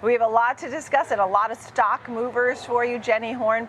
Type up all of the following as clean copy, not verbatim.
We have a lot to discuss and a lot of stock movers for you. Jenny Horne,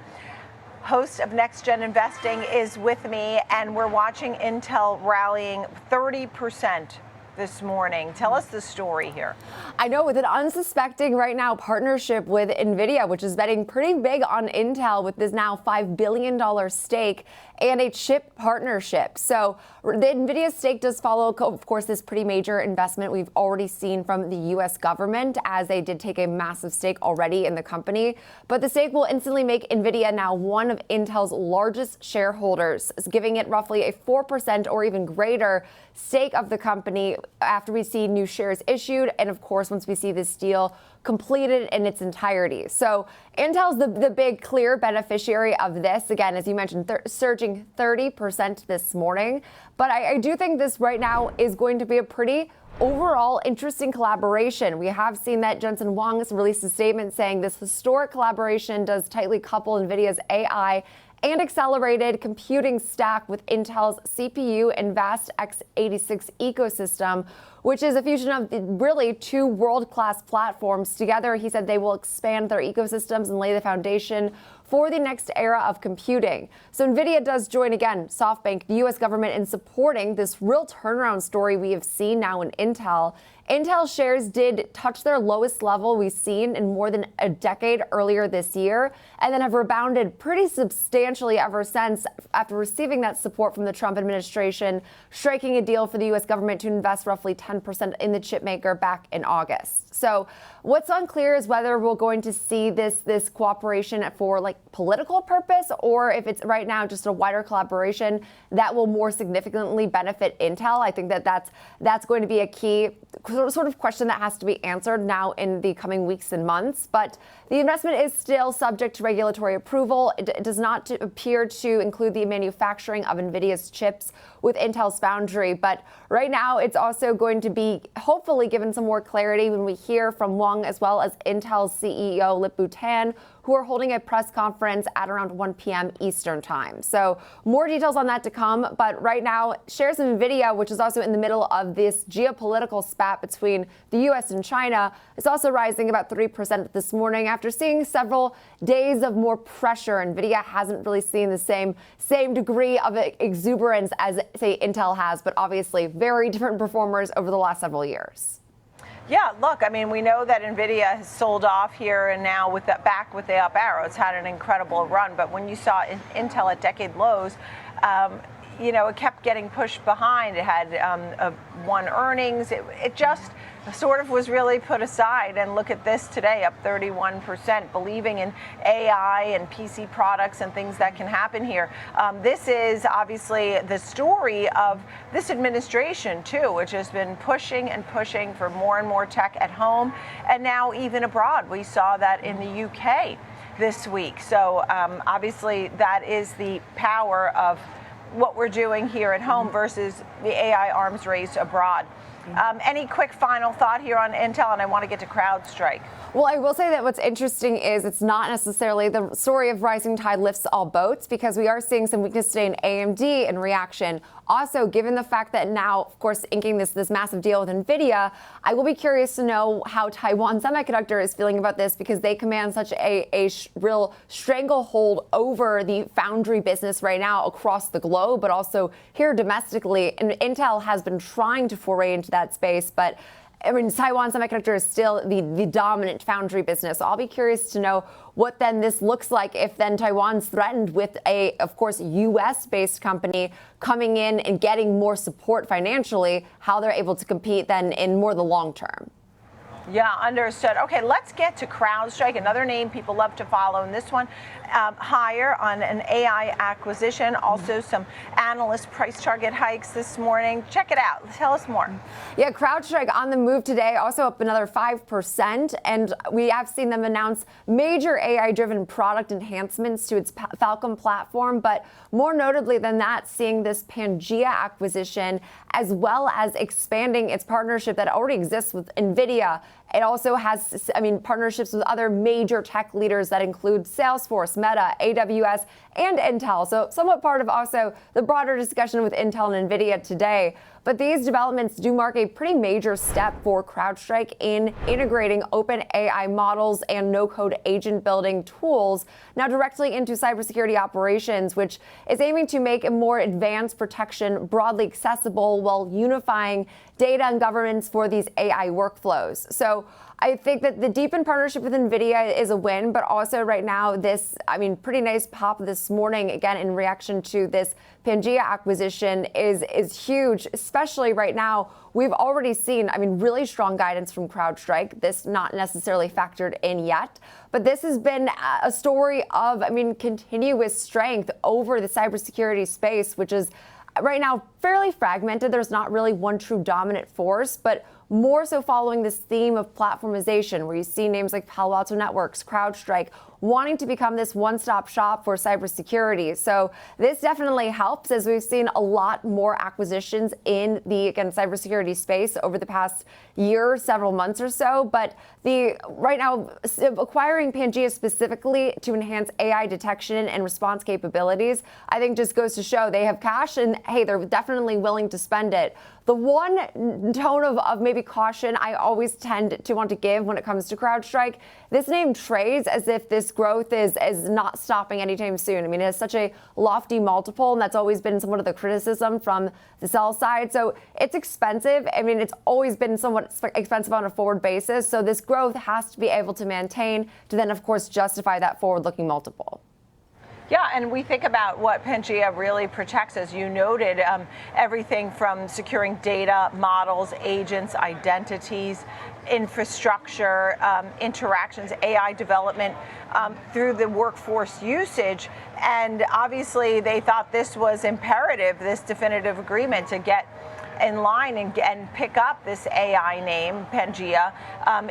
host of Next Gen Investing, is with me, and we're watching Intel rallying 30% this morning. Tell us the story here. I know, with an unsuspecting right now partnership with Nvidia, which is betting pretty big on Intel with this now $5 billion stake and a chip partnership. So the Nvidia stake does follow, of course, this pretty major investment we've already seen from the U.S. government, as they did take a massive stake already in the company. But the stake will instantly make Nvidia now one of Intel's largest shareholders, giving it roughly a 4% or even greater stake of the company after we see new shares issued, and of course once we see this deal completed in its entirety. So Intel's the big clear beneficiary of this. Again, as you mentioned, surging 30% this morning. But I do think this right now is going to be a pretty overall interesting collaboration. We have seen that Jensen Huang has released a statement saying this historic collaboration does tightly couple Nvidia's AI and accelerated computing stack with Intel's CPU and vast x86 ecosystem, which is a fusion of really two world-class platforms. Together, he said they will expand their ecosystems and lay the foundation for the next era of computing. So Nvidia does join, again, SoftBank, the U.S. government, in supporting this real turnaround story we have seen now in Intel. Intel shares did touch their lowest level we've seen in more than a decade earlier this year, and then have rebounded pretty substantially ever since, after receiving that support from the Trump administration, striking a deal for the U.S. government to invest roughly 10% in the chipmaker back in August. So what's unclear is whether we're going to see this cooperation for like political purpose, or if it's right now just a wider collaboration that will more significantly benefit Intel. I think that's going to be a key sort of question that has to be answered now in the coming weeks and months. But the investment is still subject to regulatory approval. It does not appear to include the manufacturing of Nvidia's chips with Intel's foundry. But right now, it's also going to be hopefully given some more clarity when we hear from Wang, as well as Intel's CEO Lip-Bu Tan, who are holding a press conference at around 1 p.m. Eastern time. So more details on that to come. But right now, shares of Nvidia, which is also in the middle of this geopolitical spat between the U.S. and China, is also rising about 3% this morning after seeing several days of more pressure. Nvidia hasn't really seen the same degree of exuberance as, say, Intel has, but obviously very different performers over the last several years. Yeah, look, I mean, we know that Nvidia has sold off here and now with the back with the up arrow. It's had an incredible run. But when you saw Intel at decade lows, you know, it kept getting pushed behind. It had one earnings. It just sort of was really put aside. And look at this today, up 31%, believing in AI and PC products and things that can happen here. This is obviously the story of this administration, too, which has been pushing and pushing for more and more tech at home and now even abroad. We saw that in the UK this week. So obviously that is the power of what we're doing here at home versus the AI arms race abroad. Any quick final thought here on Intel? And I want to get to CrowdStrike. Well, I will say that what's interesting is it's not necessarily the story of rising tide lifts all boats, because we are seeing some weakness today in AMD in reaction. Also, given the fact that now, of course, inking this massive deal with Nvidia, I will be curious to know how Taiwan Semiconductor is feeling about this, because they command such a real stranglehold over the foundry business right now across the globe, but also here domestically. And Intel has been trying to foray into that space, but I mean, Taiwan Semiconductor is still the dominant foundry business. So I'll be curious to know what then this looks like if then Taiwan's threatened with a, of course, U.S.-based company coming in and getting more support financially, how they're able to compete then in more the long term. Yeah, understood. Okay, let's get to CrowdStrike, another name people love to follow. And this one higher on an AI acquisition. Also some analyst price target hikes this morning. Check it out. Tell us more. Yeah, CrowdStrike on the move today, also up another 5%. And we have seen them announce major AI-driven product enhancements to its Falcon platform. But more notably than that, seeing this Pangea acquisition, as well as expanding its partnership that already exists with Nvidia. It also has, partnerships with other major tech leaders that include Salesforce, Meta, AWS, and Intel. So somewhat part of also the broader discussion with Intel and Nvidia today. But these developments do mark a pretty major step for CrowdStrike in integrating open AI models and no-code agent building tools now directly into cybersecurity operations, which is aiming to make a more advanced protection broadly accessible while unifying data and governance for these AI workflows. So I think that the deepened partnership with Nvidia is a win, but also right now pretty nice pop this morning, again, in reaction to this Pangea acquisition is huge, especially right now. We've already seen, really strong guidance from CrowdStrike. This not necessarily factored in yet, but this has been a story of, continuous strength over the cybersecurity space, which is right now fairly fragmented. There's not really one true dominant force, but more so following this theme of platformization, where you see names like Palo Alto Networks, CrowdStrike, wanting to become this one-stop shop for cybersecurity. So this definitely helps, as we've seen a lot more acquisitions in the, again, cybersecurity space over the past year, several months or so. But right now, acquiring Pangea specifically to enhance AI detection and response capabilities, I think just goes to show they have cash and, hey, they're definitely willing to spend it. The one tone of maybe caution I always tend to want to give when it comes to CrowdStrike, this name trades as if this growth is not stopping anytime soon. It has such a lofty multiple, and that's always been somewhat of the criticism from the sell side. So it's expensive. It's always been somewhat expensive on a forward basis. So this growth has to be able to maintain to then, of course, justify that forward-looking multiple. Yeah, and we think about what Pangea really protects, as you noted, everything from securing data, models, agents, identities, infrastructure, interactions, AI development through the workforce usage. And obviously, they thought this was imperative, this definitive agreement, to get in line and pick up this AI name, Pangea.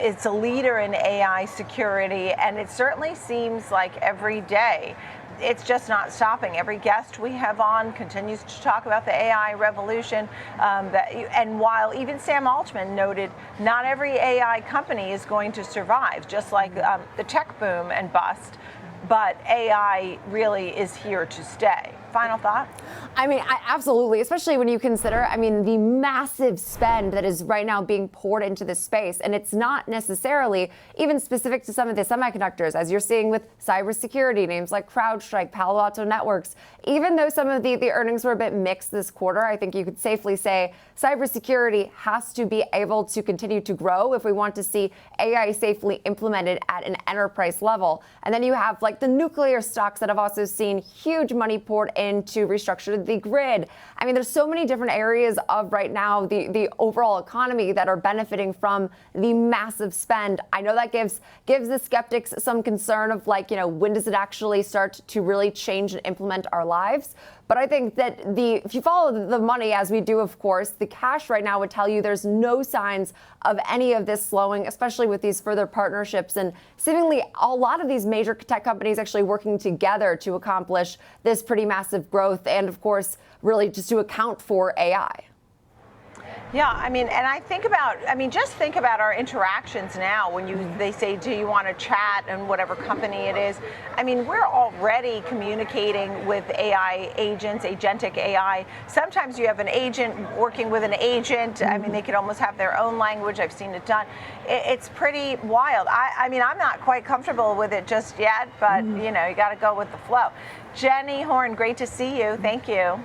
It's a leader in AI security, and it certainly seems like every day it's just not stopping. Every guest we have on continues to talk about the AI revolution. And while even Sam Altman noted, not every AI company is going to survive, just like the tech boom and bust, but AI really is here to stay. Final thought? Absolutely, especially when you consider, the massive spend that is right now being poured into this space. And it's not necessarily even specific to some of the semiconductors, as you're seeing with cybersecurity, names like CrowdStrike, Palo Alto Networks. Even though some of the earnings were a bit mixed this quarter, I think you could safely say cybersecurity has to be able to continue to grow if we want to see AI safely implemented at an enterprise level. And then you have the nuclear stocks that have also seen huge money poured into restructure the grid. There's so many different areas of right now the overall economy that are benefiting from the massive spend. I know that gives the skeptics some concern of when does it actually start to really change and implement our lives? But I think that if you follow the money, as we do, of course, the cash right now would tell you there's no signs of any of this slowing, especially with these further partnerships and seemingly a lot of these major tech companies actually working together to accomplish this pretty massive growth and, of course, really just to account for AI. Yeah, and I think about, just think about our interactions now when they say, do you want to chat, and whatever company it is. We're already communicating with AI agents, agentic AI. Sometimes you have an agent working with an agent. They could almost have their own language. I've seen it done. It's pretty wild. I'm not quite comfortable with it just yet, but you got to go with the flow. Jenny Horne, great to see you. Thank you.